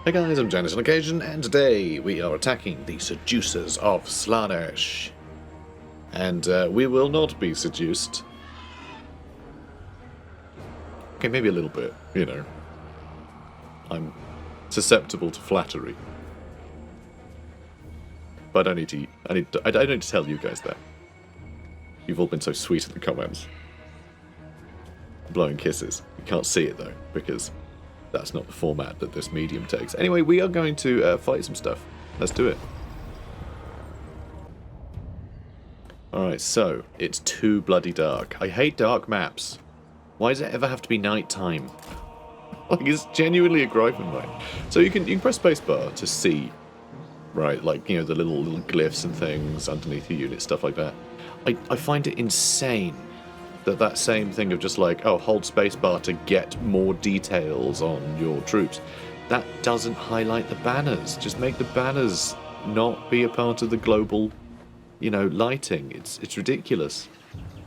Hey guys, I'm Janice on occasion, and today we are attacking the seducers of SLAAANESH. And we will not be seduced. Okay, maybe a little bit, you know. I'm susceptible to flattery. But I don't need to tell you guys that. You've all been so sweet in the comments. Blowing kisses. You can't see it though, because that's not the format that this medium takes. Anyway, we are going to fight some stuff. Let's do it. Alright, so, it's too bloody dark. I hate dark maps. Why does it ever have to be nighttime? Like, it's genuinely a gripe of mine. So you can press spacebar to see, right, like, you know, the little glyphs and things underneath the unit, stuff like that. I find it insane that same thing of just like, oh, hold spacebar to get more details on your troops. That doesn't highlight the banners. Just make the banners not be a part of the global, you know, lighting. It's ridiculous.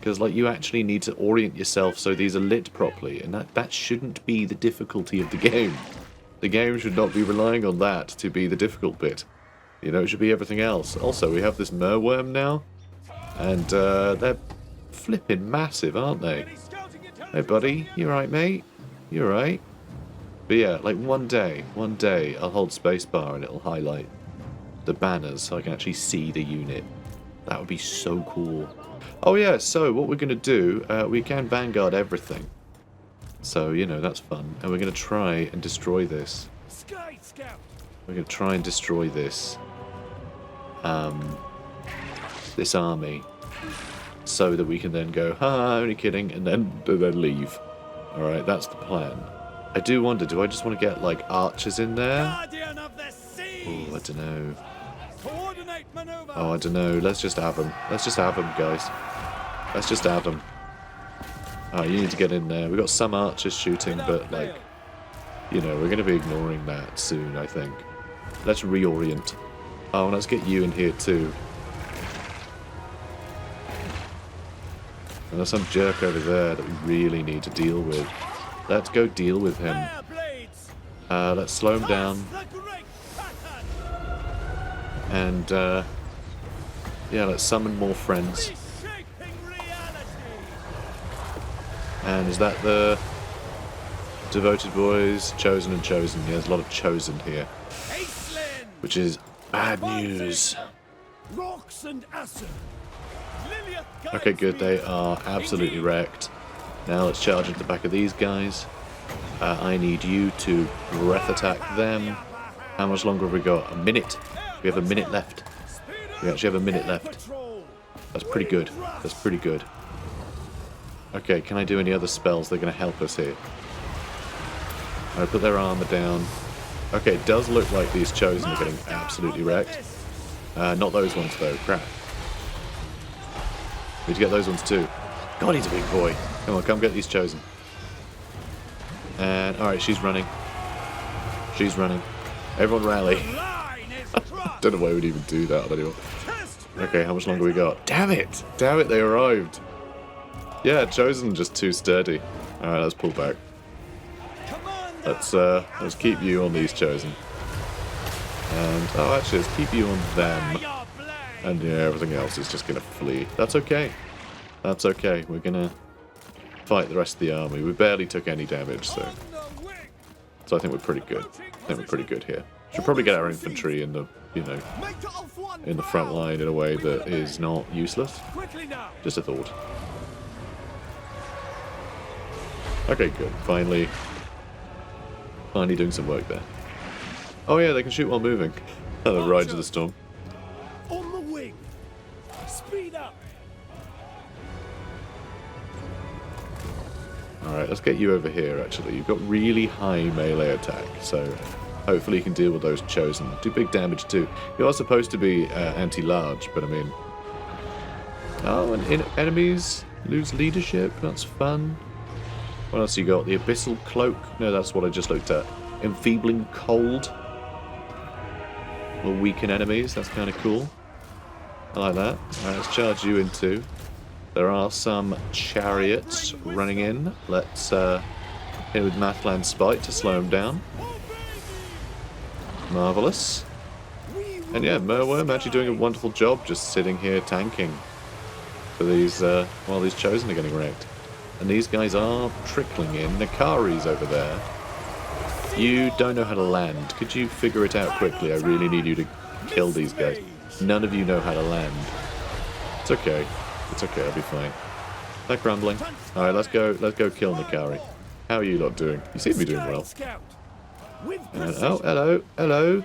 Because, like, you actually need to orient yourself so these are lit properly, and that shouldn't be the difficulty of the game. The game should not be relying on that to be the difficult bit. You know, it should be everything else. Also, we have this merworm now, and they're flipping massive, aren't they? Hey buddy, you right, mate? You right? But yeah, like one day I'll hold spacebar and it'll highlight the banners so I can actually see the unit. That would be so cool. Oh yeah, so what we're gonna do, we can vanguard everything. So, you know, that's fun. And we're gonna try and destroy this. We're gonna try and destroy this this army, so that we can then go, ha, only kidding, and then leave. Alright, that's the plan. I do wonder, do I just want to get, like, archers in there? Oh, I don't know. Oh, I don't know. Let's just have them. Let's just have them, guys. Let's just have them. Oh, you need to get in there. We've got some archers shooting, but, like, you know, we're going to be ignoring that soon, I think. Let's reorient. Oh, and let's get you in here, too. And there's some jerk over there that we really need to deal with. Let's go deal with him. Let's slow him down. And, yeah, let's summon more friends. And is that the devoted boys? Chosen and chosen. Yeah, there's a lot of chosen here. Which is bad news. Okay, good. They are absolutely wrecked. Now let's charge into the back of these guys. I need you to breath attack them. How much longer have we got? A minute. We have a minute left. We actually have a minute left. That's pretty good. That's pretty good. Okay, can I do any other spells that are going to help us here? I put their armor down. Okay, it does look like these chosen are getting absolutely wrecked. Not those ones though. Crap. We need to get those ones too. God, he's a big boy. Come on, come get these chosen. And, alright, she's running. She's running. Everyone rally. Don't know why we'd even do that, but anyway. Okay, how much longer we got? Damn it! Damn it, they arrived. Yeah, chosen just too sturdy. Alright, let's pull back. Let's keep you on these chosen. And, oh, actually, let's keep you on them. And yeah, everything else is just going to flee. That's okay. That's okay. We're going to fight the rest of the army. We barely took any damage, so I think we're pretty good. I think we're pretty good here. Should probably get our infantry in the, you know, in the front line in a way that is not useless. Just a thought. Okay, good. Finally doing some work there. Oh yeah, they can shoot while moving. The Rise of the Storm. Alright, let's get you over here, actually. You've got really high melee attack, so hopefully you can deal with those chosen. Do big damage, too. You are supposed to be anti-large, but I mean... Oh, and enemies lose leadership. That's fun. What else you got? The Abyssal Cloak? No, that's what I just looked at. Enfeebling Cold. Will weaken enemies. That's kind of cool. I like that. Alright, let's charge you in, too. There are some chariots running in. Let's hit with Mathland Spite to slow them down. Marvellous. And yeah, Merworm actually doing a wonderful job just sitting here tanking for these, while these Chosen are getting wrecked. And these guys are trickling in. Nakari's over there. You don't know how to land. Could you figure it out quickly? I really need you to kill these guys. None of you know how to land. It's okay. It's okay, I'll be fine. They're crumbling. Alright, let's go kill Nakari. How are you lot doing? You seem to be doing well. And, oh, hello, hello.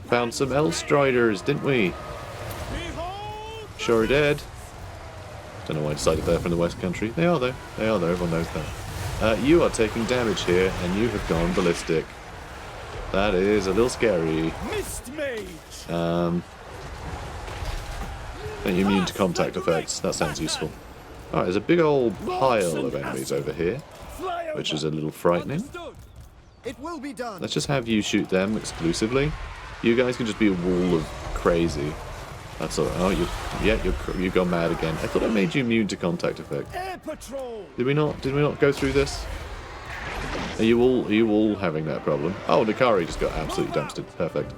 Found some Elstriders, didn't we? Sure did. Don't know why I decided they're from the West Country. They are though. They are though, everyone knows that. You are taking damage here, and you have gone ballistic. That is a little scary. Are you immune to contact effects? That sounds useful. Alright, there's a big old pile of enemies over here, which is a little frightening. Let's just have you shoot them exclusively. You guys can just be a wall of crazy. That's all. Oh, you've gone mad again. I thought I made you immune to contact effect. Did we not? Did we not go through this? Are you all having that problem? Oh, Nakari just got absolutely dumpstered. Perfect.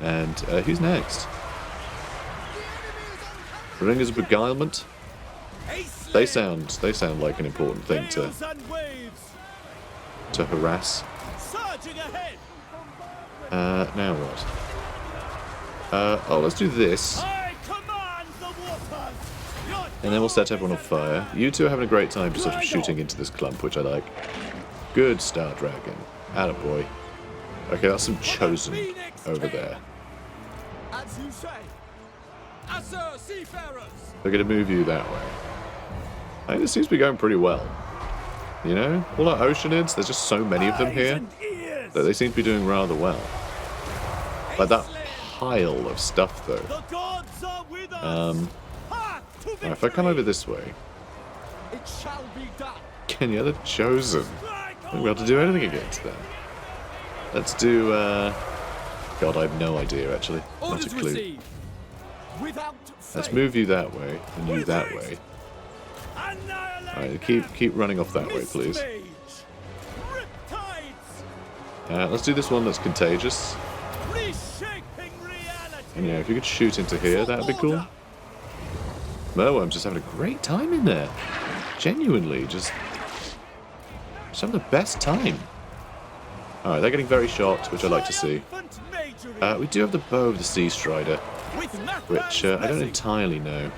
And who's next? Ringers of Beguilement. They sound like an important thing to harass. Now what? Oh, let's do this. And then we'll set everyone on fire. You two are having a great time just sort of shooting into this clump, which I like. Good Star Dragon. Attaboy. Okay, that's some Chosen over there. We're going to move you that way. I think this seems to be going pretty well. You know? All our Oceanids, there's just so many of them here that they seem to be doing rather well. Like that pile of stuff, though. Right, if I come over this way... Kenya, the Chosen. I won't be able to do anything against them. Let's do... God, I have no idea, actually. Not a clue. Let's move you that way, and you that way. Alright, keep running off that way, please. Let's do this one that's contagious. And yeah, if you could shoot into here, that'd be cool. Merworm's just having a great time in there. Genuinely, just having the best time. Alright, they're getting very shocked, which I like to see. We do have the Bow of the Sea Strider, which I don't entirely know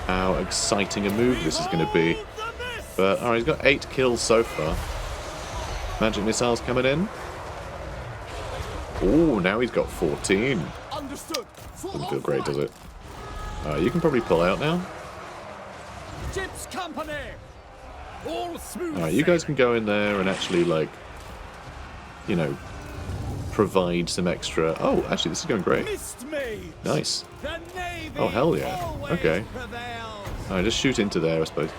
how exciting a move this is going to be. But alright, he's got 8 kills so far. Magic missiles coming in. Oh, now he's got 14. Doesn't feel great, does it? You can probably pull out now. Alright, you guys can go in there and actually, like, you know, provide some extra... Oh, actually, this is going great. Nice. Oh, hell yeah. Okay. Alright, just shoot into there, I suppose.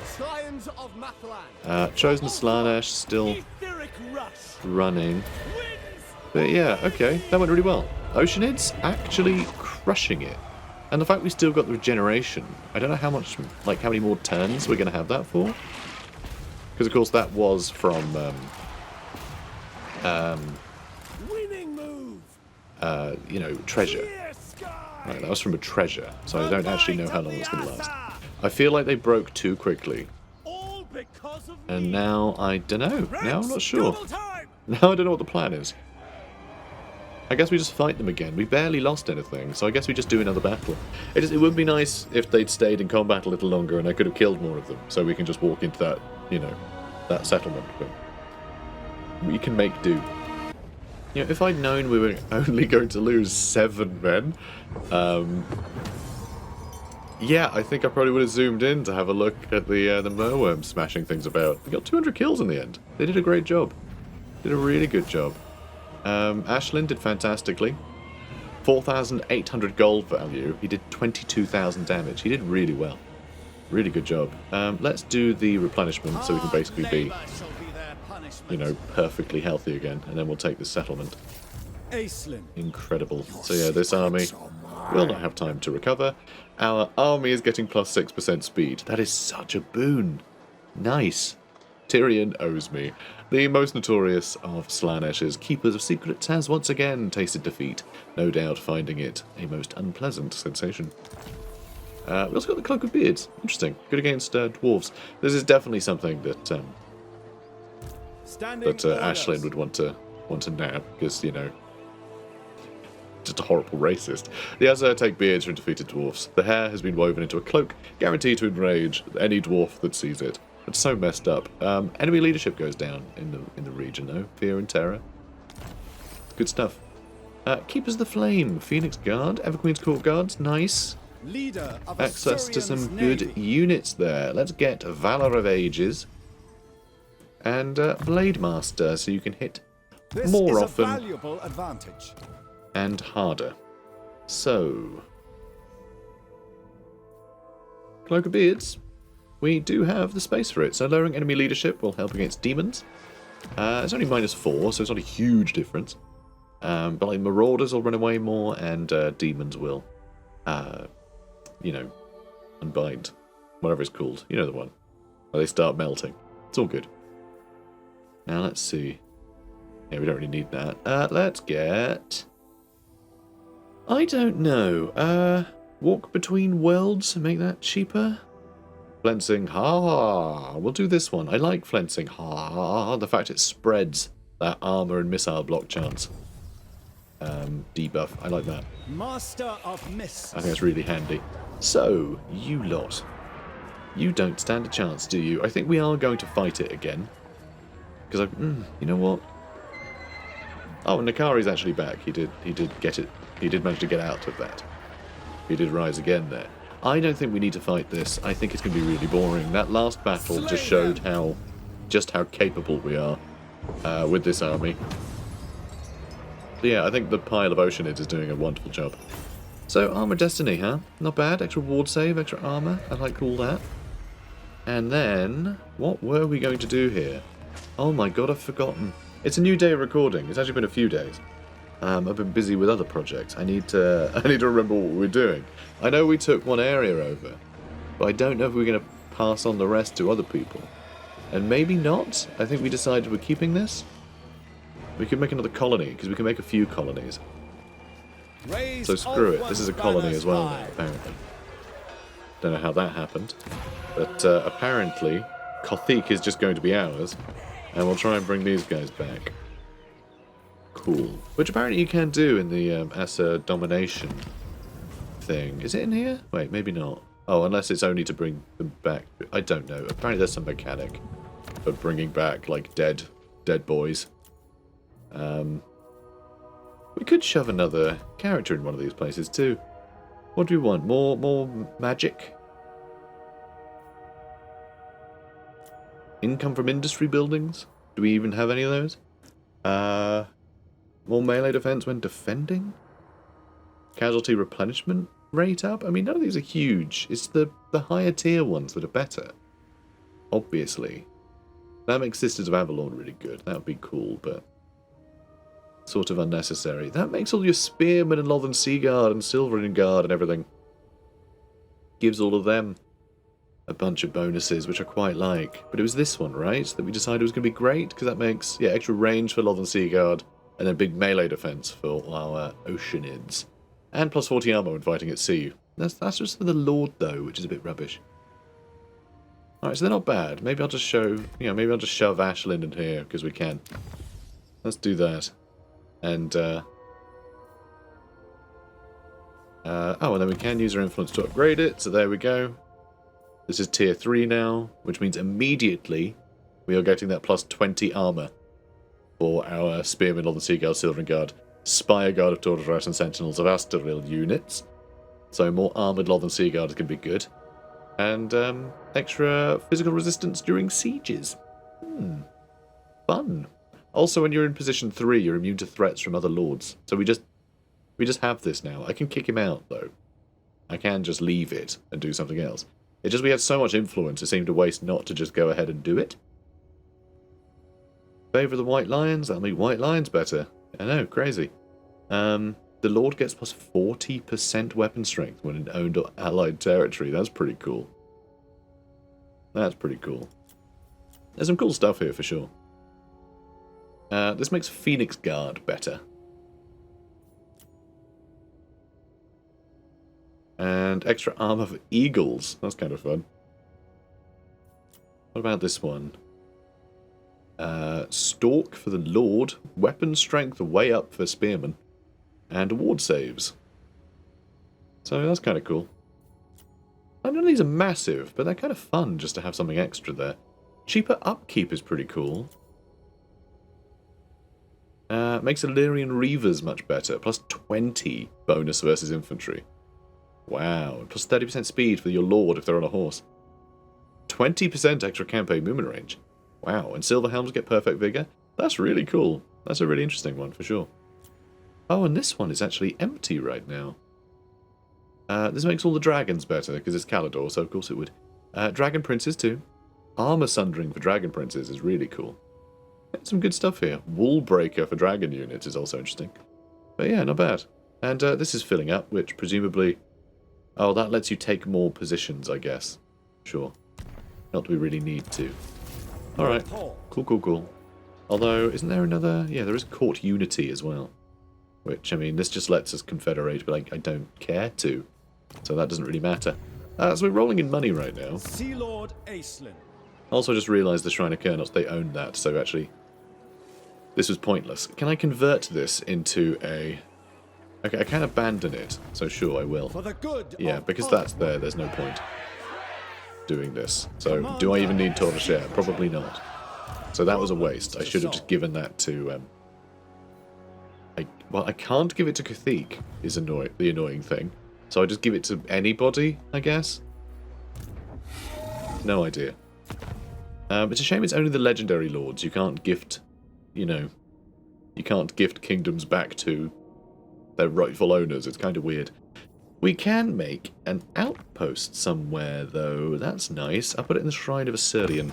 Chosen SLAAANESH still running. But yeah, okay, that went really well. Oceanids actually crushing it. And the fact we still got the regeneration, I don't know how much, like how many more turns we're going to have that for. Because of course that was from, you know, treasure. Right, that was from a treasure, so I don't actually know how long it's going to last. I feel like they broke too quickly. And now I don't know. Now I'm not sure. Now I don't know what the plan is. I guess we just fight them again. We barely lost anything, so I guess we just do another battle. It would be nice if they'd stayed in combat a little longer and I could have killed more of them, so we can just walk into that, you know, that settlement. But we can make do. You know, if I'd known we were only going to lose 7 men, yeah, I think I probably would have zoomed in to have a look at the Merworm smashing things about. They got 200 kills in the end. They did a great job. Did a really good job. Asilinn did fantastically. 4,800 gold value. He did 22,000 damage. He did really well. Really good job. Let's do the replenishment so we can basically be, you know, perfectly healthy again. And then we'll take the settlement. Incredible. So yeah, this army will not have time to recover. Our army is getting plus 6% speed. That is such a boon. Nice. Tyrion owes me. The most notorious of SLAAANESH's keepers of secrets has once again tasted defeat, no doubt finding it a most unpleasant sensation. We also got the Cloak of Beards. Interesting. Good against dwarves. This is definitely something that Asilinn would want to nab, because, you know, just a horrible racist. The Asur take beards from defeated dwarfs. The hair has been woven into a cloak, guaranteed to enrage any dwarf that sees it. It's so messed up. Enemy leadership goes down in the region, though. Fear and terror. Good stuff. Keepers of the Flame, Phoenix Guard, Everqueen's Court Guards, nice. Leader of Access to some Navy. good units there. Let's get Valor of Ages and Blade Master, so you can hit more often. A valuable advantage. And harder. So, Cloak of Beards, we do have the space for it. So lowering enemy leadership will help against demons. It's only -4, so it's not a huge difference. But like marauders will run away more, and demons will, you know, unbind, whatever it's called. You know the one where they start melting. It's all good. Now let's see. Yeah, we don't really need that. Let's get, I don't know. Walk between worlds, make that cheaper. Flensing, ha! We'll do this one. I like Flensing, ha! The fact it spreads that armor and missile block chance. Debuff, I like that. Master of Mists. I think that's really handy. So, you lot. You don't stand a chance, do you? I think we are going to fight it again. Because you know what? Oh, and Nakari's actually back. He did get it. He did manage to get out of that. He did rise again there. I don't think we need to fight this. I think it's going to be really boring. That last battle just showed how capable we are with this army. So yeah, I think the pile of Oceanids is doing a wonderful job. So, Armor Destiny, huh? Not bad. Extra ward save, extra armor. I like all that. And then, what were we going to do here? Oh my god, I've forgotten. It's a new day of recording. It's actually been a few days. I've been busy with other projects. I need to remember what we're doing. I know we took one area over, but I don't know if we're going to pass on the rest to other people. And maybe not. I think we decided we're keeping this. We could make another colony, because we can make a few colonies. So screw it. This is a colony as well now, apparently. Don't know how that happened. But apparently, Kothic is just going to be ours. And we'll try and bring these guys back. Cool. Which apparently you can do in the Asur domination thing. Is it in here? Wait, maybe not. Oh, unless it's only to bring them back. I don't know. Apparently there's some mechanic for bringing back, like, dead boys. We could shove another character in one of these places too. What do we want? More magic? Income from industry buildings? Do we even have any of those? More melee defense when defending? Casualty replenishment rate up? I mean, none of these are huge. It's the higher tier ones that are better. Obviously. That makes Sisters of Avalon really good. That would be cool, but sort of unnecessary. That makes all your Spearmen and Lothern Sea Guard and Silveren Guard and everything. Gives all of them a bunch of bonuses, which I quite like. But it was this one, right, that we decided was going to be great, because that makes, yeah, extra range for Lothern Sea Guard, and then big melee defense for our Oceanids. And plus 40 armor when fighting at sea. That's just for the Lord, though, which is a bit rubbish. Alright, so they're not bad. Maybe I'll just show, maybe I'll just shove Asilinn in here, because we can. Let's do that. And, oh, and then we can use our influence to upgrade it, so there we go. This is tier 3 now, which means immediately we are getting that plus 20 armor for our Spearmen of the Sea Guard, Silveren Guard, Spire Guard of Tortoise and Sentinels of Asturil units. So more armoured Lothern Sea Guard is going to be good. And extra physical resistance during sieges. Fun. Also, when you're in position 3, you're immune to threats from other lords. So we just have this now. I can kick him out, though. I can just leave it and do something else. It's just we had so much influence, it seemed a waste not to just go ahead and do it. Favour the White Lions? That'll make White Lions better. I know, crazy. The Lord gets plus 40% weapon strength when in owned or allied territory. That's pretty cool. That's pretty cool. There's some cool stuff here for sure. This makes Phoenix Guard better. And extra armor for eagles. That's kind of fun. What about this one? Stalk for the Lord. Weapon strength way up for spearmen. And ward saves. So that's kind of cool. None of these are massive, but they're kind of fun just to have something extra there. Cheaper upkeep is pretty cool. Makes Illyrian Reavers much better. Plus 20 bonus versus infantry. Wow. Plus 30% speed for your Lord if they're on a horse. 20% extra campaign movement range. Wow. And Silver Helms get perfect vigor. That's really cool. That's a really interesting one for sure. Oh, and this one is actually empty right now. This makes all the dragons better because it's Calidor, so of course it would. Dragon Princes too. Armor Sundering for Dragon Princes is really cool. Some good stuff here. Wall Breaker for Dragon units is also interesting. But yeah, not bad. And this is filling up, which presumably... Oh, that lets you take more positions, I guess. Sure. Not that we really need to. Alright. Cool, cool, cool. Although, isn't there another... Yeah, there is Court Unity as well. Which, I mean, this just lets us confederate, but I don't care to. So that doesn't really matter. So we're rolling in money right now. Sea Lord Aislinn. Also, I just realised the Shrine of Kurnots, they own that, so actually... This was pointless. Can I convert this into a... Okay, I can abandon it, so sure, I will. For the good Yeah, of because that's there, there's no point doing this. So, do I even need Tortoshare? Probably not. So that was a waste. I should have just given that to... Well, I can't give it to Cathedral, is the annoying thing. So I just give it to anybody, I guess? No idea. It's a shame it's only the legendary lords. You can't gift, you know... You can't gift kingdoms back to their rightful owners. It's kind of weird. We can make an outpost somewhere, though. That's nice. I'll put it in the Shrine of Asilinn.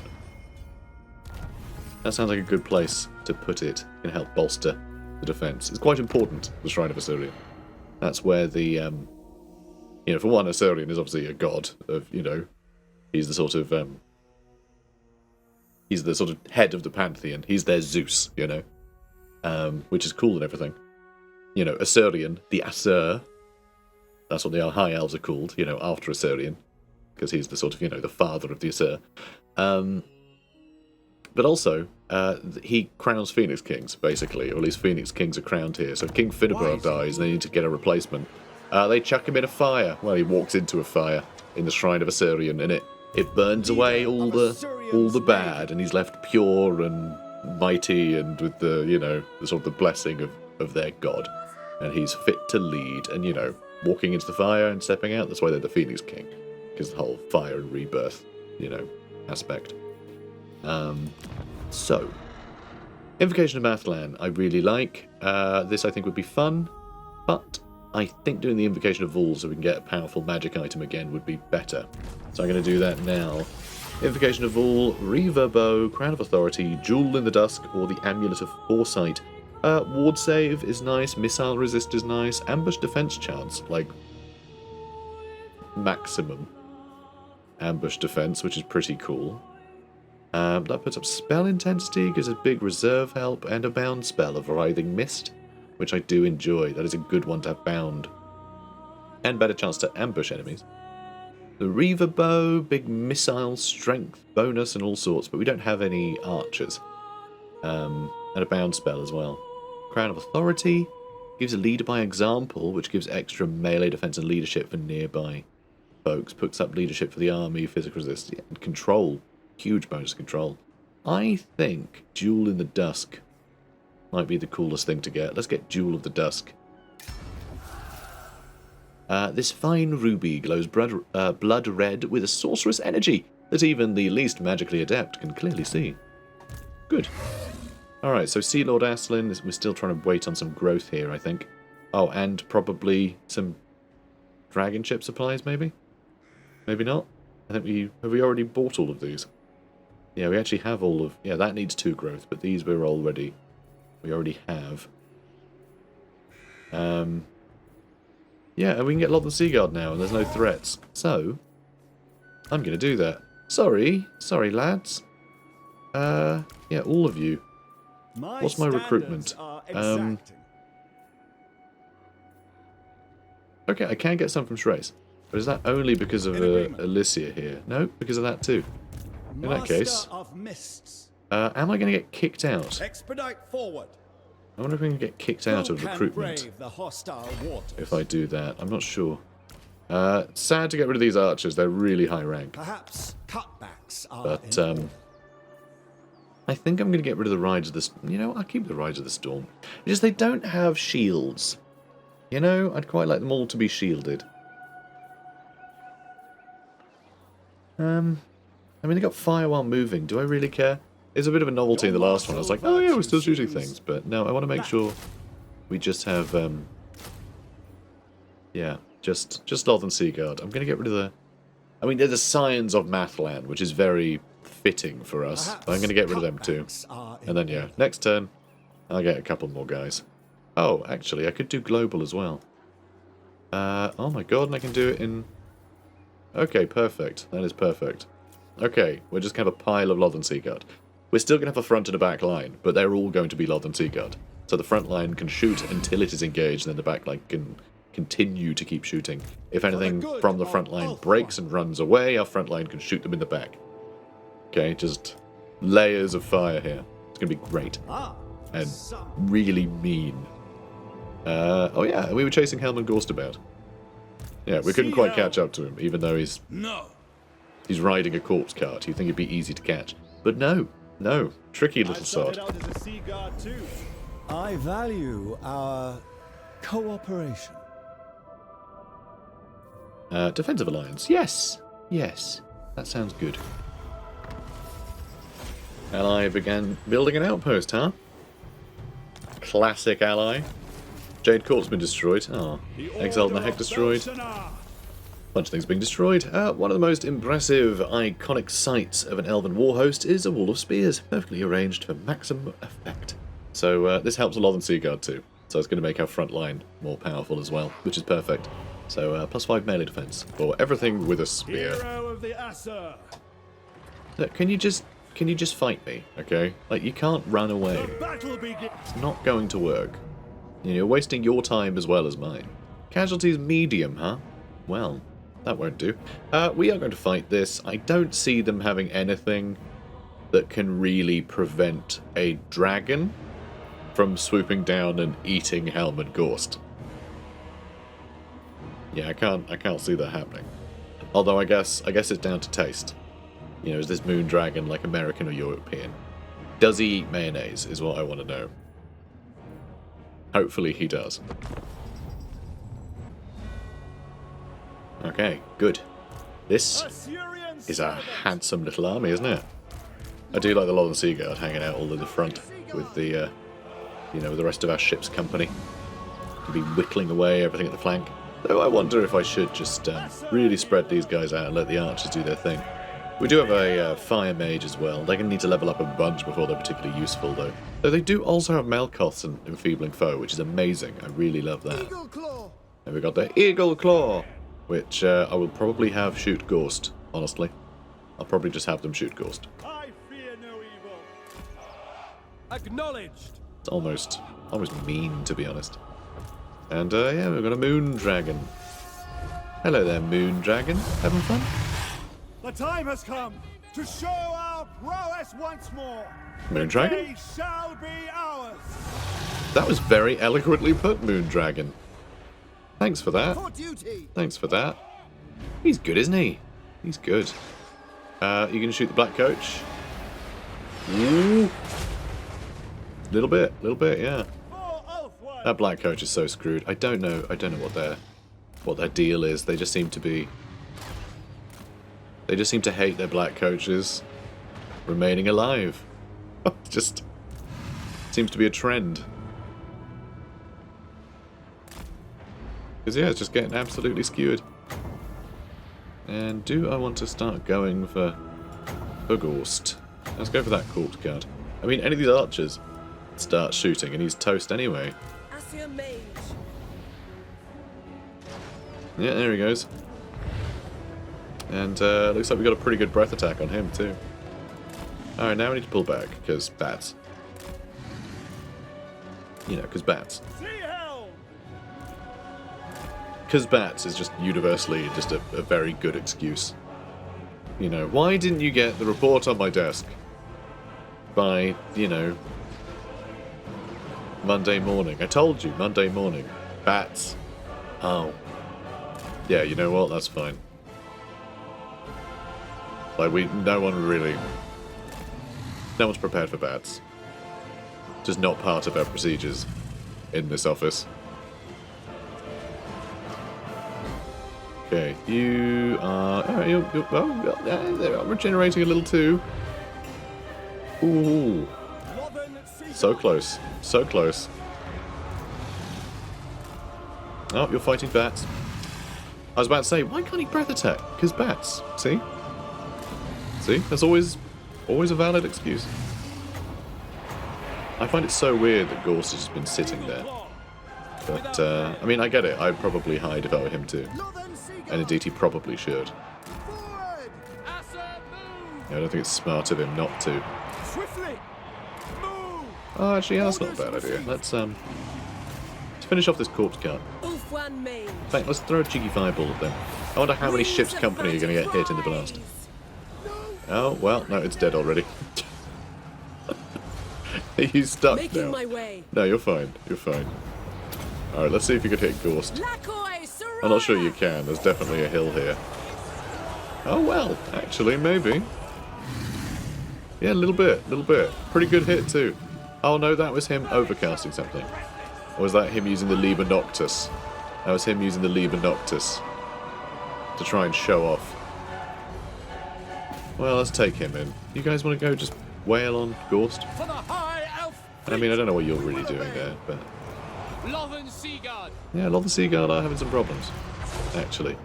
That sounds like a good place to put it. It can help bolster the defense. It's quite important, the Shrine of Asilinn. That's where the, you know, for one, Asilinn is obviously a god of, you know, he's the sort of head of the pantheon. He's their Zeus, you know, which is cool and everything. You know, Asilinn, the Asur, that's what the High Elves are called, you know, after Asilinn, because he's the sort of, you know, the father of the Asur. But also, he crowns Phoenix Kings, basically, or at least Phoenix Kings are crowned here. So King Finnebar dies, and they need to get a replacement. They chuck him in a fire. Well, he walks into a fire in the Shrine of Asilinn, and it burns away all the bad, and he's left pure and mighty, and with the, you know, the sort of the blessing of their god. And he's fit to lead, and, you know, walking into the fire and stepping out, that's why they're the Phoenix King. Because the whole fire and rebirth, you know, aspect. So, Invocation of Mathlan, I really like. This I think would be fun, but I think doing the Invocation of Vul so we can get a powerful magic item again would be better. So I'm going to do that now. Invocation of Vul, Reaver Bow, Crown of Authority, Jewel in the Dusk, or the Amulet of Foresight. Ward save is nice, missile resist is nice, ambush defense chance, like maximum ambush defense, which is pretty cool. That puts up spell intensity, gives a big reserve help, and a bound spell of Writhing Mist, which I do enjoy. That is a good one to have bound. And better chance to ambush enemies. The Reaver Bow, big missile strength bonus and all sorts, but we don't have any archers. And a bound spell as well. Crown of Authority gives a leader by example, which gives extra melee defense and leadership for nearby folks. Puts up leadership for the army, physical resist, and control. Huge bonus control. I think Jewel in the Dusk might be the coolest thing to get. Let's get Jewel of the Dusk. This fine ruby glows blood red with a sorceress energy that even the least magically adept can clearly see. Good. Alright, so Sea Lord Aislinn, we're still trying to wait on some growth here, I think. Oh, and probably some Dragonship supplies, maybe? Maybe not? I think have we already bought all of these? Yeah, we actually have all of... Yeah, that needs 2 growth, but these we already have. Yeah, and we can get Lot of the Sea Guard now, and there's no threats. So, I'm going to do that. Sorry lads. Yeah, all of you. What's my recruitment? Okay, I can get some from Shreyas. But is that only because of Alicia here? No, because of that too. In that case, am I going to get kicked out? Expedite forward. I wonder if I can get kicked out of recruitment if I do that. I'm not sure. Sad to get rid of these archers. They're really high rank. Perhaps cutbacks are But I think I'm going to get rid of the Riders of the Storm. You know, I'll keep the Riders of the Storm. It's just they don't have shields. You know, I'd quite like them all to be shielded. I mean, they got fire while moving. Do I really care? It's a bit of a novelty in the last one. I was like, oh yeah, we're still shooting things. But no, I want to make sure we just have, yeah, just Ulthuan Sea Guard. I'm going to get rid of the... I mean, there's the Scions of Mathland, which is very fitting for us. But I'm going to get rid of them too. And then, yeah, next turn, I'll get a couple more guys. Oh, actually, I could do global as well. Oh my god, and I can do it in... Okay, perfect. That is perfect. Okay, we're just going to have a pile of Ulthuan Sea Guard. We're still going to have a front and a back line, but they're all going to be Ulthuan Sea Guard. So the front line can shoot until it is engaged, and then the back line can continue to keep shooting. If anything from the front line breaks and runs away, our front line can shoot them in the back. Okay, just layers of fire here. It's going to be great. And really mean. Oh yeah, we were chasing Helm and Gorst about. Yeah, we couldn't quite catch up to him, even though he's riding a corpse cart. You'd think it'd be easy to catch. But no, tricky little sod. I value our cooperation. Defensive alliance, yes, that sounds good. Ally began building an outpost, huh? Classic ally. Jade Court's been destroyed. Oh, Exiled and the Heck destroyed. Bunch of things being destroyed. One of the most impressive, iconic sights of an elven war host is a wall of spears, perfectly arranged for maximum effect. So this helps a lot in Sea Guard too. So it's going to make our front line more powerful as well, which is perfect. So +5 melee defense for everything with a spear. Hero of the Asur. Look, can you just fight me, okay? Like, you can't run away. It's not going to work. You're wasting your time as well as mine. Casualties medium, huh? Well, that won't do. We are going to fight this. I don't see them having anything that can really prevent a dragon from swooping down and eating Helm and Gorst. Yeah, I can't see that happening. Although I guess it's down to taste. You know, is this moon dragon like American or European? Does he eat mayonnaise is what I want to know. Hopefully he does. Okay, good. This is a handsome little army, isn't it? I do like the Ulthuan Sea Guard hanging out all in the front with the, you know, the rest of our ship's company. To be whittling away everything at the flank. Though I wonder if I should just really spread these guys out and let the archers do their thing. We do have a fire mage as well. They're going to need to level up a bunch before they're particularly useful, though. Though they do also have Melkoths and Enfeebling Foe, which is amazing. I really love that. Eagle Claw. And we got the Eagle Claw, which I will probably have shoot Gorst, honestly. I'll probably just have them shoot Gorst. I fear no evil. Acknowledged. It's almost mean, to be honest. And yeah, we've got a Moon Dragon. Hello there, Moon Dragon. Having fun? The time has come to show our prowess once more. Moon Dragon? They shall be ours. That was very eloquently put, Moon Dragon. Thanks for that. For duty. Thanks for that. He's good, isn't he? He's good. You can shoot the Black Coach. Ooh. Little bit, yeah. That Black Coach is so screwed. I don't know what their deal is. They just seem to hate their Black Coaches remaining alive. Just seems to be a trend. Because yeah, it's just getting absolutely skewered. And do I want to start going for Gorst? Let's go for that corpse card. I mean, any of these archers start shooting and he's toast anyway. Yeah, there he goes. And looks like we got a pretty good breath attack on him too. Alright, now we need to pull back, because bats. You know, because bats. Because bats is just universally just a very good excuse. You know, why didn't you get the report on my desk by, you know, Monday morning? I told you, Monday morning. Bats. Oh. Yeah, you know what? That's fine. Like, no one's prepared for bats. Just not part of our procedures in this office. Okay, you are... I'm regenerating a little too. Ooh. So close. So close. Oh, you're fighting bats. I was about to say, why can't he breath attack? Because bats. See? See? That's always a valid excuse. I find it so weird that Gorst has just been sitting there. But, I mean, I get it. I'd probably hide if I were him too. And indeed, he probably should. Yeah, I don't think it's smart of him not to. Oh, actually, yeah, that's not a bad idea. Let's finish off this corpse cart. In fact, let's throw a cheeky fireball at them. I wonder how many ships company are going to get hit in the blast. Oh, well, no, it's dead already. He's stuck now. No, you're fine. You're fine. Alright, let's see if you can hit Gorst. I'm not sure you can. There's definitely a hill here. Oh, well, actually, maybe. Yeah, a little bit. Pretty good hit, too. Oh, no, that was him overcasting something. Or was that him using the Liber Noctis? That was him using the Liber Noctis to try and show off. Well, let's take him in. You guys want to go just wail on Gorst? I mean, I don't know what you're really doing there, but... Yeah, Lothen Seaguard are having some problems, actually.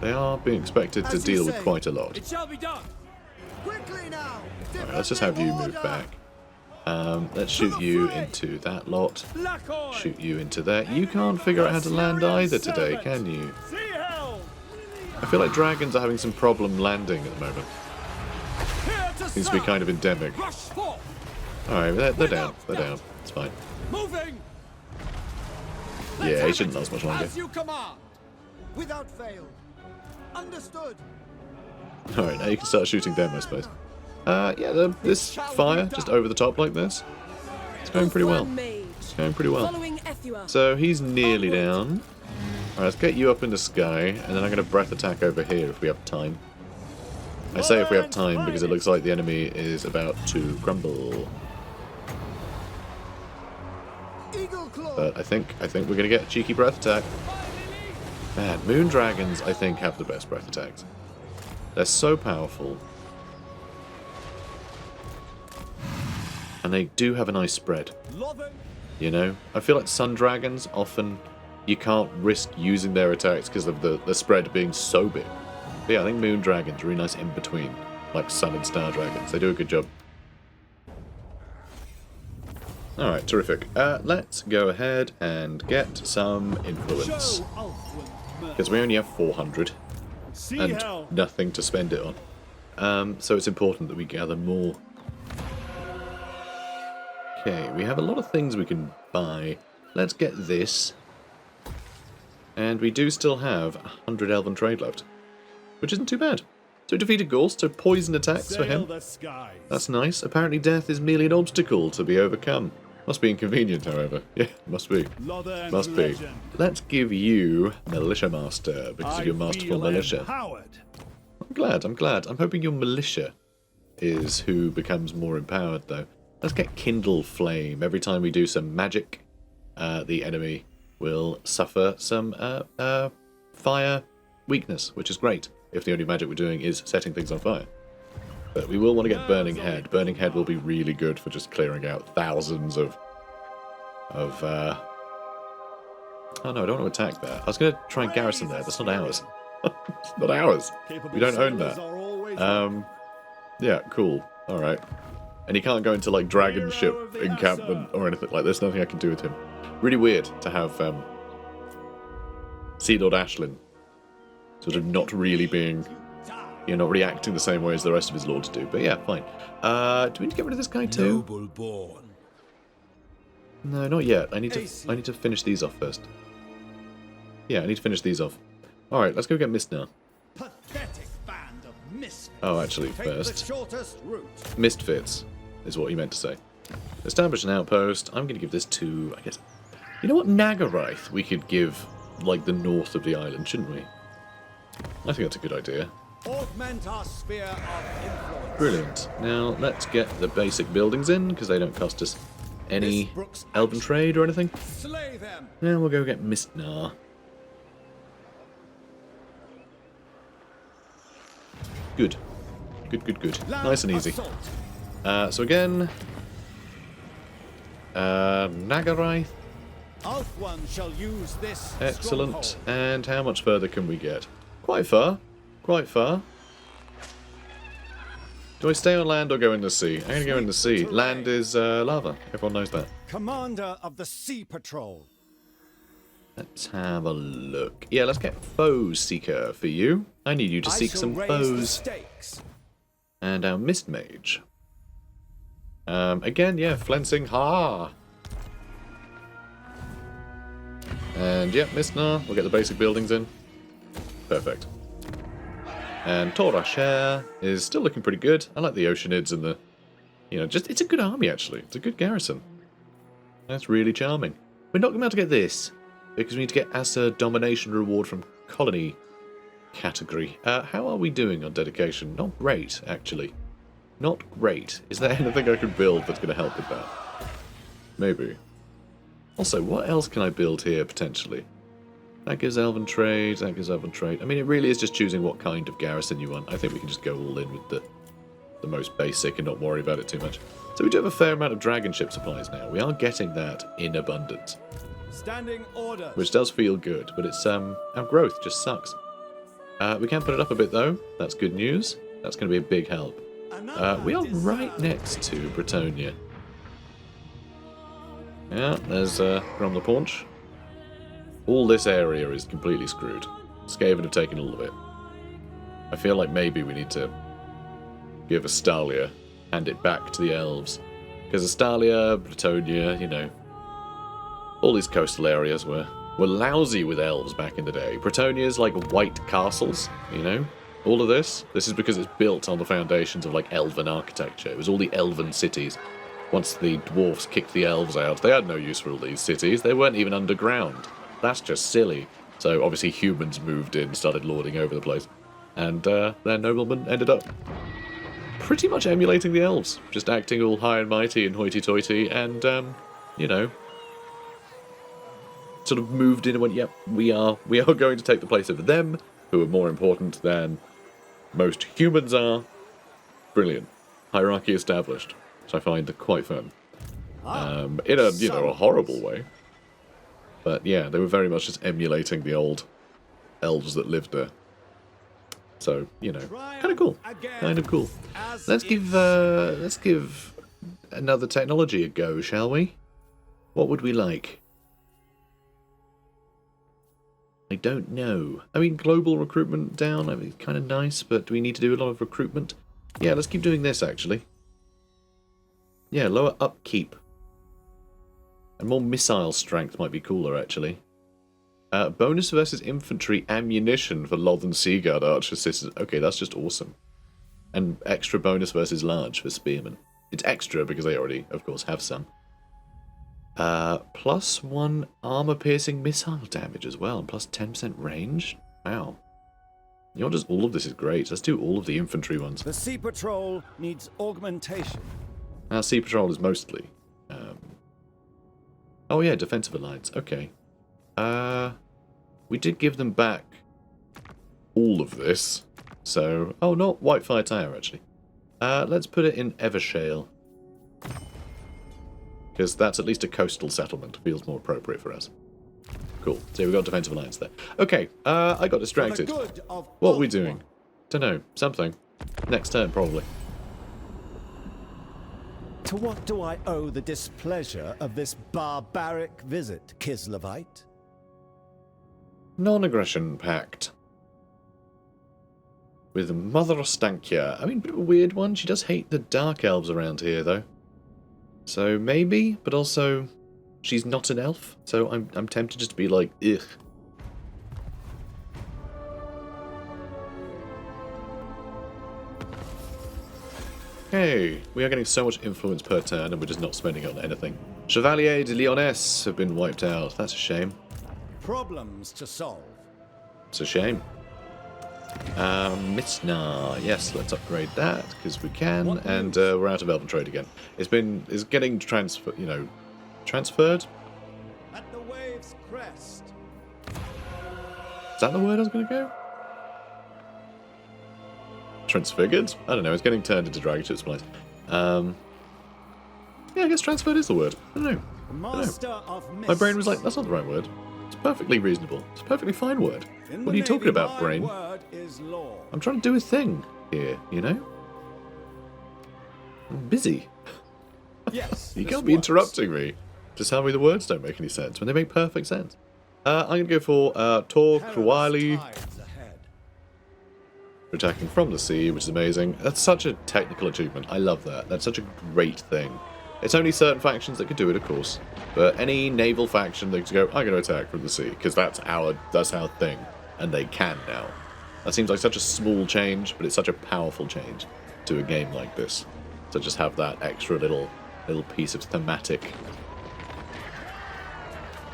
They are being expected to deal with quite a lot. Alright, let's just have you move back. Let's shoot you into that lot. Shoot you into there. You can't figure out how to land either today, can you? I feel like dragons are having some problem landing at the moment. Seems to be kind of endemic. Alright, they're down. They're down. It's fine. Yeah, he shouldn't last much longer. Without fail. Understood. Alright, now you can start shooting them, I suppose. Yeah, this fire, just over the top like this, it's going pretty well. It's going pretty well. So he's nearly down. Alright, let's get you up in the sky, and then I'm going to breath attack over here if we have time. I say if we have time because it looks like the enemy is about to crumble. But I think we're going to get a cheeky breath attack. Man, moon dragons, I think, have the best breath attacks. They're so powerful. And they do have a nice spread. You know? I feel like sun dragons, often, you can't risk using their attacks because of the spread being so big. But yeah, I think moon dragons are really nice in between. Like sun and star dragons. They do a good job. Alright, terrific. Let's go ahead and get some influence. Because we only have 400. And nothing to spend it on. So it's important that we gather more. Okay, we have a lot of things we can buy. Let's get this. And we do still have 100 elven trade left. Which isn't too bad. So we defeated Gorst, so poison attacks for him. That's nice. Apparently death is merely an obstacle to be overcome. Must be inconvenient, however. Yeah, must be. Must be. Let's give you Militia Master, because of your masterful militia. I'm glad. I'm hoping your militia is who becomes more empowered, though. Let's get Kindle Flame. Every time we do some magic, the enemy will suffer some fire weakness, which is great, if the only magic we're doing is setting things on fire. But we will want to get Burning Head. Burning Head will be really good for just clearing out thousands of oh no, I don't want to attack that. I was going to try and garrison there. That's not ours. It's not ours. We don't own that. Yeah, cool. Alright. And he can't go into, like, dragon ship encampment or anything like this. Nothing I can do with him. Really weird to have Sea Lord Aislinn sort of not really being You're not reacting the same way as the rest of his lords do. But yeah, fine. Do we need to get rid of this guy too? Noble born. No, not yet. I need to finish these off first. Yeah, I need to finish these off. Alright, let's go get Mistnar. Pathetic band of misfits. Oh, actually, Take first. the shortest route. Mistfits is what you meant to say. Establish an outpost. I'm going to give this to, I guess... You know what? Nagarath we could give, like, the north of the island, shouldn't we? I think that's a good idea. Augment our sphere of influence. Brilliant. Now, let's get the basic buildings in, because they don't cost us any elven trade or anything. Slay them. Now we'll go get Mistnar. Good. Good. Nice and easy. So again... Nagarath. Ulthuan shall use this Excellent. stronghold. And how much further can we get? Quite far. Quite far. Do I stay on land or go in the sea? I'm going to go in the sea. Land is lava. Everyone knows that. Commander of the Sea Patrol. Let's have a look. Yeah, let's get Foe Seeker for you. I need you to seek some foes. And our Mist Mage. Again, yeah, Flensing. Ha! And yeah, Mistnar. We'll get the basic buildings in. Perfect. And Torasher is still looking pretty good. I like the Oceanids and the... You know, just it's a good army, actually. It's a good garrison. That's really charming. We're not going to be able to get this, because we need to get Asur Domination Reward from Colony category. How are we doing on dedication? Not great, actually. Not great. Is there anything I can build that's going to help with that? Maybe. Also, what else can I build here, potentially? That gives Elven Trade, that gives Elven Trade. I mean, it really is just choosing what kind of garrison you want. I think we can just go all in with the most basic and not worry about it too much. So we do have a fair amount of Dragonship supplies now. We are getting that in abundance. Standing order. Which does feel good, but it's, our growth just sucks. We can put it up a bit, though. That's good news. That's going to be a big help. We are right next to Bretonia. Yeah, there's Grom the Paunch. All this area is completely screwed. Skaven have taken all of it. I feel like maybe we need to give Astalia, hand it back to the elves. Because Astalia, Bretonia, you know, all these coastal areas were lousy with elves back in the day. Bretonia's like white castles, you know? All of this is because it's built on the foundations of like elven architecture. It was all the elven cities. Once the dwarves kicked the elves out, they had no use for all these cities. They weren't even underground. That's just silly. So obviously humans moved in, started lording over the place. And their noblemen ended up pretty much emulating the elves. Just acting all high and mighty and hoity-toity and, you know, sort of moved in and went, yep, we are going to take the place of them, who are more important than most humans are. Brilliant. Hierarchy established. Which I find quite fun. In a, you know, a horrible way. But yeah, they were very much just emulating the old elves that lived there. So, you know, kind of cool. Kind of cool. Let's give another technology a go, shall we? What would we like? I don't know. I mean, global recruitment down, I mean, kind of nice, but do we need to do a lot of recruitment? Yeah, let's keep doing this, actually. Yeah, lower upkeep. And more missile strength might be cooler, actually. Bonus versus infantry ammunition for Lothan Seaguard Archer Sisters. Okay, that's just awesome. And extra bonus versus large for Spearmen. It's extra because they already, of course, have some. +1 armor-piercing missile damage as well, and plus 10% range. Wow. You know, just all of this is great. Let's do all of the infantry ones. The Sea Patrol needs augmentation. Our Sea Patrol is mostly... Oh yeah, Defensive Alliance. Okay. We did give them back all of this. So... Oh, not Whitefire Tower, actually. Let's put it in Evershale. Because that's at least a coastal settlement. Feels more appropriate for us. Cool. So we've got Defensive Alliance there. Okay, I got distracted. What are we doing? Dunno. Something. Next turn, probably. To what do I owe the displeasure of this barbaric visit, Kislevite? Non-aggression pact. with Mother Stankia. I mean, bit of a weird one. She does hate the Dark Elves around here, though. So maybe, but also she's not an elf, so I'm tempted just to be like, ugh. Hey, we are getting so much influence per turn and we're just not spending it on anything. Chevalier de Lyonesse have been wiped out. That's a shame. Problems to solve. It's a shame. Mitsna. Yes, let's upgrade that because we can, and we're out of Elven Trade again. It's getting transferred. At the wave's crest. Is that the word I was going to go? Transfigured? I don't know. It's getting turned into Dragonships supplies. Yeah, I guess transferred is the word. I don't know. Master of Mist. My brain was like, that's not the right word. It's perfectly reasonable. It's a perfectly fine word. What are you talking about, brain? I'm trying to do a thing here, you know? I'm busy. Yes. You can't be interrupting me. Just tell me the words don't make any sense when they make perfect sense. I'm going to go for Tor Kruali. Attacking from the sea, which is amazing. That's such a technical achievement. I love that. That's such a great thing. It's only certain factions that could do it, of course. But any naval faction that can go, I'm going to attack from the sea, because that's our thing. And they can now. That seems like such a small change, but it's such a powerful change to a game like this. To just have that extra little piece of thematic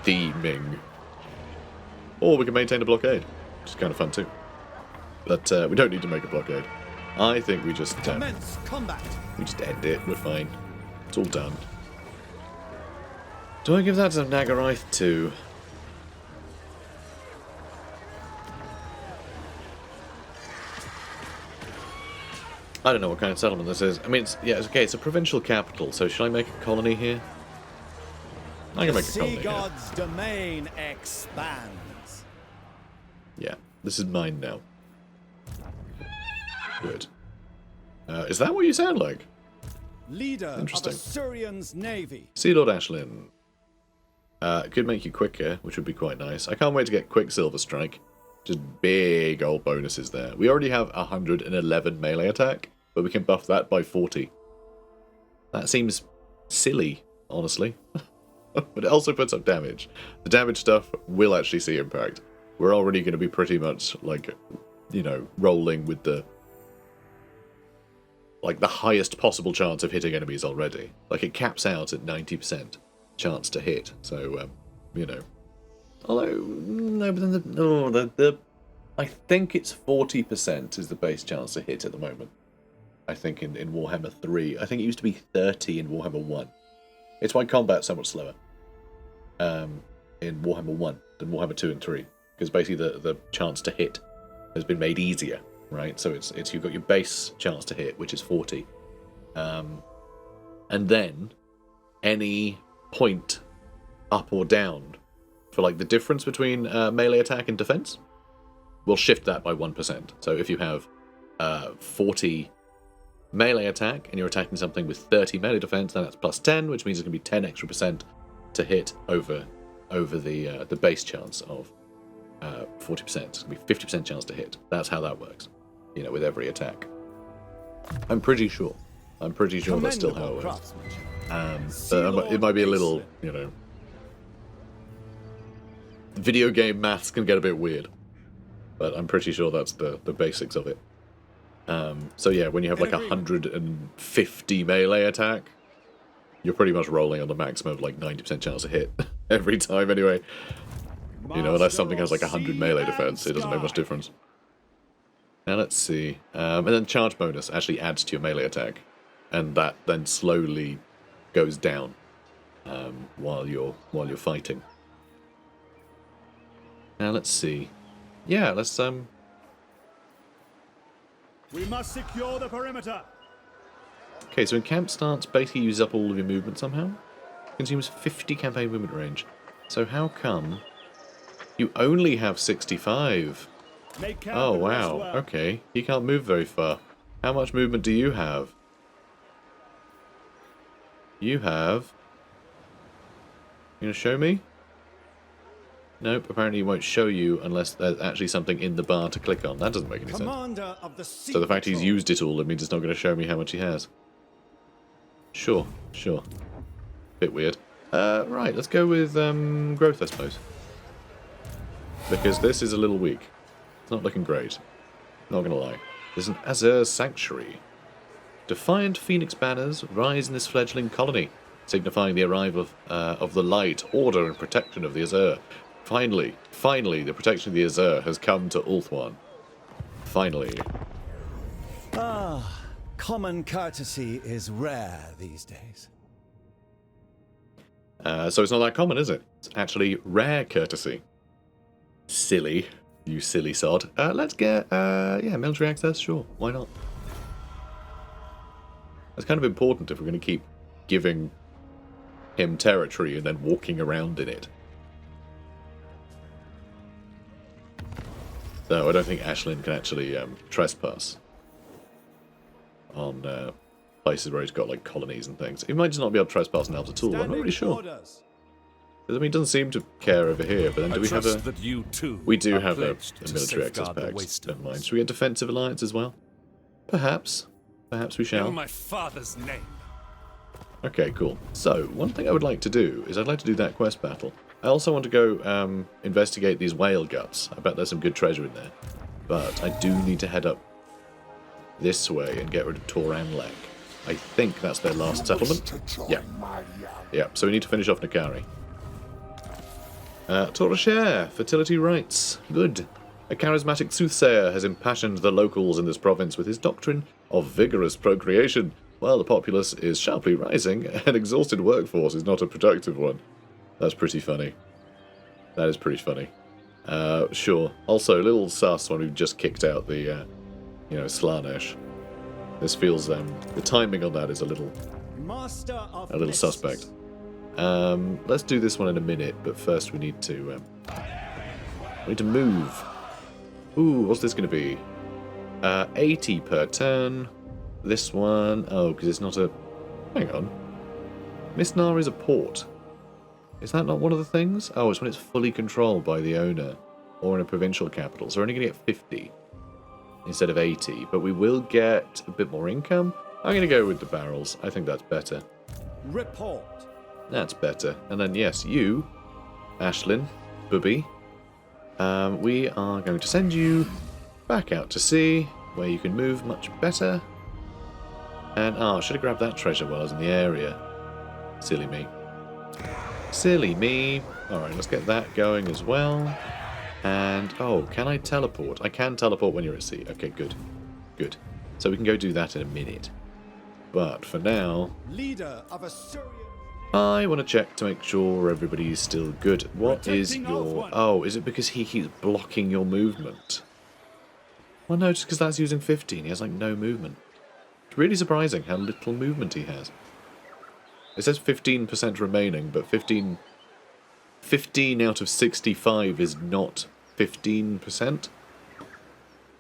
theming. Or we can maintain a blockade, which is kind of fun too. But we don't need to make a blockade. I think we just commence combat. We just end it. We're fine. It's all done. Do I give that to Nagaraith too? I don't know what kind of settlement this is. I mean, it's okay. It's a provincial capital. So should I make a colony here? I can make a colony. The sea god's domain expands. Yeah, this is mine now. Good. Is that what you sound like? Leader of Asuryan's navy. Sea Lord Aislinn. It could make you quicker, which would be quite nice. I can't wait to get Quicksilver Strike. Just big old bonuses there. We already have 111 melee attack, but we can buff that by 40. That seems silly, honestly. But it also puts up damage. The damage stuff will actually see impact. We're already going to be pretty much like, you know, rolling with the highest possible chance of hitting enemies already. Like, it caps out at 90% chance to hit. So, you know. Although, no, but then I think it's 40% is the base chance to hit at the moment. I think in Warhammer 3. I think it used to be 30 in Warhammer 1. It's why combat's so much slower in Warhammer 1 than Warhammer 2 and 3. Because basically the chance to hit has been made easier. Right, so it's you've got your base chance to hit, which is 40, and then any point up or down for like the difference between melee attack and defense, will shift that by 1%. So if you have 40 melee attack and you're attacking something with 30 melee defense, then that's plus 10, which means it's going to be 10 extra percent to hit over the base chance of 40%. It's going to be 50% chance to hit. That's how that works. You know, with every attack. I'm pretty sure that's still how it works. It might be a little, you know, video game maths can get a bit weird, but I'm pretty sure that's the basics of it. So yeah, when you have like 150 melee attack, you're pretty much rolling on the maximum of like 90% chance to hit every time anyway. You know, unless something has like 100 melee defense, it doesn't make much difference. Now let's see, and then charge bonus actually adds to your melee attack, and that then slowly goes down while you're fighting. Now let's see, yeah, let's We must secure the perimeter. Okay, so in camp stance, basically use up all of your movement somehow. Consumes 50 campaign movement range. So how come you only have 65? Oh, wow. Okay. He can't move very far. How much movement do you have? You have... You gonna show me? Nope, apparently it won't show you unless there's actually something in the bar to click on. That doesn't make any sense. Commander of the Sea So the fact he's Patrol. used it all, it means it's not going to show me how much he has. Sure, sure. Bit weird. Right, let's go with growth, I suppose. Because this is a little weak. It's not looking great. Not gonna lie. There's an Asur sanctuary. Defiant phoenix banners rise in this fledgling colony, signifying the arrival of the light, order, and protection of the Asur. Finally, the protection of the Asur has come to Ulthuan. Finally. Ah, common courtesy is rare these days. So it's not that common, is it? It's actually rare courtesy. Silly. You silly sod. Let's get, yeah, military access, sure. Why not? That's kind of important if we're going to keep giving him territory and then walking around in it. Though I don't think Asilinn can actually trespass on places where he's got like colonies and things. He might just not be able to trespass on elves at all. I'm not really sure. Orders. I mean, he doesn't seem to care over here, but then do we have a... that you too We do are have a pledged to military access safeguard the pact. wastelands. Never mind. Should we get defensive alliance as well? Perhaps. Perhaps we shall. In my father's name. Okay, cool. So, one thing I would like to do is I'd like to do that quest battle. I also want to go investigate these whale guts. I bet there's some good treasure in there. But I do need to head up this way and get rid of Toranlek. I think that's their last settlement. Yeah. Yeah, so we need to finish off Nakari. Torashare, fertility rites. Good. A charismatic soothsayer has impassioned the locals in this province with his doctrine of vigorous procreation. While the populace is sharply rising, an exhausted workforce is not a productive one. That's pretty funny. That is pretty funny. Sure. Also, a little sus when we've just kicked out the, SLAANESH. This feels, the timing on that is a little suspect. Let's do this one in a minute, but first we need to move. Ooh, what's this going to be? 80 per turn. This one, oh, because it's not a... Hang on. Misnar is a port. Is that not one of the things? Oh, it's when it's fully controlled by the owner, or in a provincial capital. So we're only going to get 50 instead of 80, but we will get a bit more income. I'm going to go with the barrels. I think that's better. Report. That's better. And then, yes, you, Asilinn, Booby, we are going to send you back out to sea, where you can move much better. And, I should have grabbed that treasure while I was in the area. Silly me. Silly me. Alright, let's get that going as well. And, oh, can I teleport? I can teleport when you're at sea. Okay, good. Good. So we can go do that in a minute. But for now... Leader of Assyria. I want to check to make sure everybody's still good. What is your... Oh, is it because he keeps blocking your movement? Well, no, just because that's using 15. He has, like, no movement. It's really surprising how little movement he has. It says 15% remaining, but 15 out of 65 is not 15%.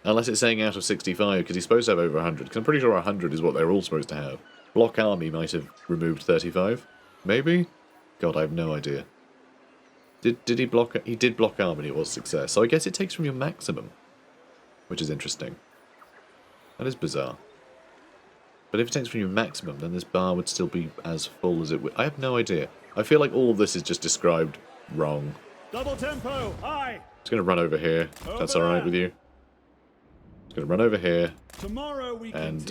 Unless it's saying out of 65, because he's supposed to have over 100. Because I'm pretty sure 100 is what they're all supposed to have. Block Army might have removed 35. Maybe? God, I have no idea. Did he block... He did block Army and it was success. So I guess it takes from your maximum. Which is interesting. That is bizarre. But if it takes from your maximum, then this bar would still be as full as it would... I have no idea. I feel like all of this is just described wrong. Double tempo. Aye. It's going to run over here. If that's alright with you. It's going to run over here. Tomorrow we And,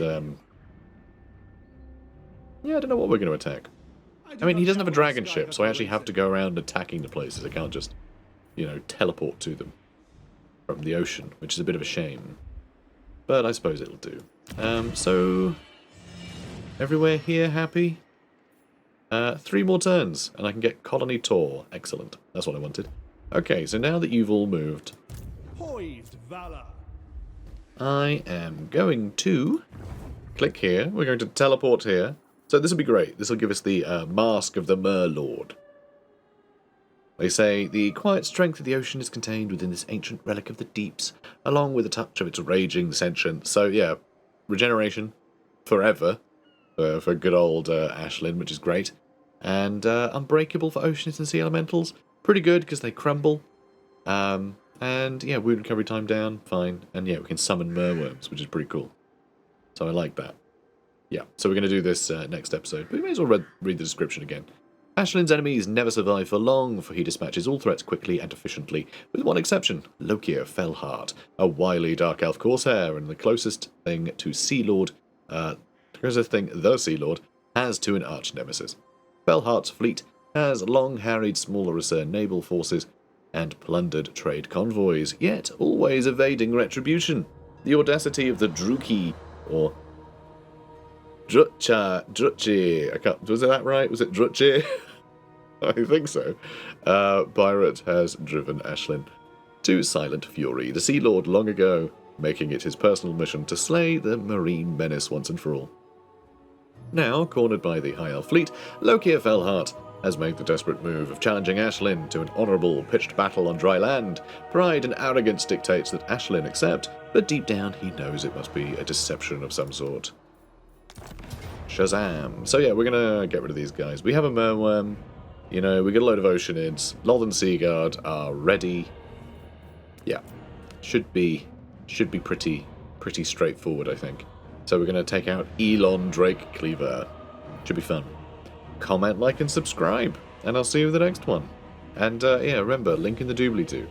yeah, I don't know what we're going to attack. I mean, he doesn't have a dragon ship, so I actually have to go around attacking the places. I can't just, teleport to them from the ocean, which is a bit of a shame. But I suppose it'll do. So... Everywhere here happy? 3 more turns, and I can get Colony Tour. Excellent. That's what I wanted. Okay, so now that you've all moved... Poised valor. I am going to click here. We're going to teleport here. So this will be great. This will give us the Mask of the Merlord. They say, the quiet strength of the ocean is contained within this ancient relic of the deeps, along with a touch of its raging sentience. So yeah, regeneration forever for good old Asilinn, which is great. And unbreakable for oceans and sea elementals. Pretty good because they crumble. And yeah, wound recovery time down, fine. And yeah, we can summon merworms, which is pretty cool. So I like that. Yeah, so we're going to do this next episode, but we may as well read the description again. Aislinn's enemies never survive for long, for he dispatches all threats quickly and efficiently, with one exception, Lokia Fellheart, a wily Dark Elf Corsair, and the closest thing to Sea Lord, the Sea Lord, has to an arch-nemesis. Fellheart's fleet has long harried smaller Asur naval forces and plundered trade convoys, yet always evading retribution. The audacity of the Druki, or Drutchi, was that right? Was it Drutchi? I think so. Pirate has driven Aisllinn to silent fury, the Sea Lord long ago, making it his personal mission to slay the marine menace once and for all. Now, cornered by the High Elf fleet, Lokia Fellheart has made the desperate move of challenging Aisllinn to an honourable pitched battle on dry land. Pride and arrogance dictates that Aisllinn accept, but deep down he knows it must be a deception of some sort. Shazam. So yeah, we're going to get rid of these guys. We have a merworm. You know, we got a load of Oceanids. Lothern Seaguard are ready. Yeah. Should be pretty straightforward, I think. So we're going to take out Elon Drake Cleaver. Should be fun. Comment, like, and subscribe. And I'll see you with the next one. And yeah, remember, link in the doobly-doo.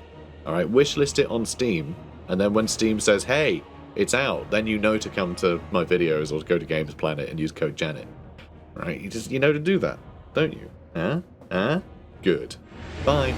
Alright, wishlist it on Steam. And then when Steam says, hey, it's out, then you know to come to my videos or go to Games Planet and use code Janet. Right? You know to do that, don't you? Huh? Good. Bye.